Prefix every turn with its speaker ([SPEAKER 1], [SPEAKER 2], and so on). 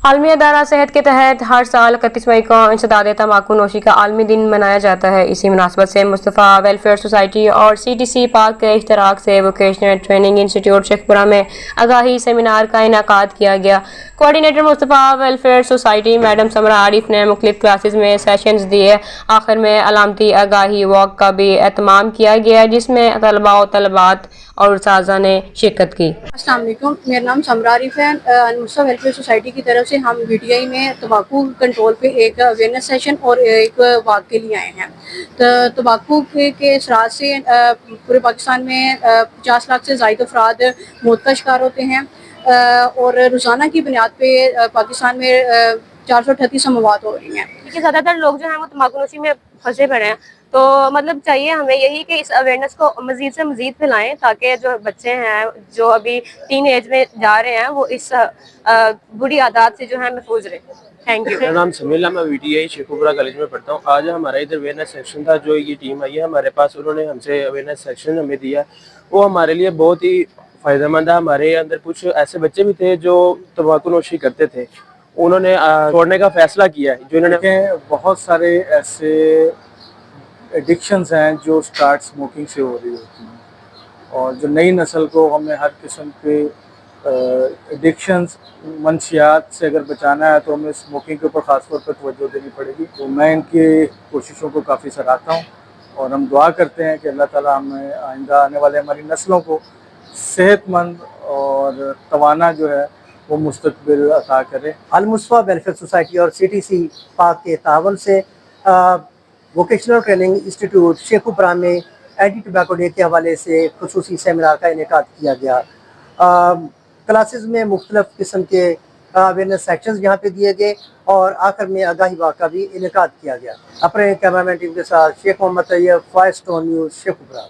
[SPEAKER 1] عالمی ادارہ صحت کے تحت ہر سال 31 مئی کو انسداد تمباکو نوشی کا عالمی دن منایا جاتا ہے۔ اسی مناسبت سے مصطفیٰ ویلفیئر سوسائٹی اور CTC پاک کے اشتراک سے ووکیشنل ٹریننگ انسٹی ٹیوٹ شیخ پورہ میں آگاہی سیمینار کا انعقاد کیا گیا۔ کوآرڈینیٹر مصطفیٰ ویلفیئر سوسائٹی میڈم سمرا عارف نے مختلف کلاسز میں سیشنز دیے۔ آخر میں علامتی آگاہی واک کا بھی اہتمام کیا گیا جس میں طلباء و طالبات اور اساتذہ نے شرکت کی۔
[SPEAKER 2] السلام علیکم، میرا نام سمرا عارف ہے۔ مصطفیٰ ویلفیئر سوسائٹی کی طرف سے ہم VTI میں تمباکو کنٹرول پہ ایک اویئرنیس سیشن اور ایک واک کے لیے آئے ہیں۔ تمباکو کے اثرات سے پورے پاکستان میں 50 لاکھ سے زائد افراد موت کا شکار ہوتے ہیں اور روزانہ کی بنیاد پہ پاکستان میں 438 اموات ہو رہی ہیں۔
[SPEAKER 3] کہ زیادہ تر لوگ جو ہیں وہ تمباکو نوشی میں پھنسے پڑے ہیں، تو مطلب چاہیے ہمیں یہی کہ اس اویئرنیس کو مزید سے مزید پھیلائیں تاکہ جو بچے ہیں جو ابھی ٹین ایج میں جا رہے ہیں وہ اس بری عادات سے جو ہے محفوظ رہے۔ Thank you.
[SPEAKER 4] میرا نام سمیل ہے، میں VTI شیخ پورہ کالج میں پڑھتا ہوں۔ آج ہمارا ادھر اویئرنیس سیکشن تھا، جو یہ ٹیم آئی ہے ہمارے پاس، انہوں نے ہم سے اویئرنیس سیکشن ہمیں دیا، وہ ہمارے لیے بہت ہی فائدہ مند ہے۔ ہمارے اندر کچھ ایسے بچے بھی تھے جو تمباکو نوشی کرتے تھے، انہوں نے چھوڑنے کا فیصلہ کیا ہے۔ جو انہوں نے
[SPEAKER 5] بہت سارے ایسے ایڈکشنز ہیں جو سٹارٹ سموکنگ سے ہو رہی ہوتی ہیں، اور جو نئی نسل کو ہمیں ہر قسم کے ایڈکشنز منشیات سے اگر بچانا ہے تو ہمیں اسموکنگ کے اوپر خاص طور پر توجہ دینی پڑے گی۔ تو میں ان کی کوششوں کو کافی سراہتا ہوں اور ہم دعا کرتے ہیں کہ اللہ تعالیٰ ہمیں آئندہ آنے والے ہماری نسلوں کو صحت مند اور توانا جو ہے وہ مستقبل عطا کرے۔
[SPEAKER 6] المصطفیٰ ویلفیئر سوسائٹی اور CTC پاک کے تعاون سے ووکیشنل ٹریننگ انسٹیٹیوٹ شیخ پورہ میں اینٹی ٹبیکو ڈے کے حوالے سے خصوصی سیمینار کا انعقاد کیا گیا۔ کلاسز میں مختلف قسم کے اویئرنیس سیکشنز یہاں پہ دیے گئے اور آخر میں آگاہی واک کا بھی انعقاد کیا گیا۔ اپنے کیمرہ مین ٹیم کے ساتھ شیخ محمد طیب، 5 اسٹون نیوز، شیخ پورہ۔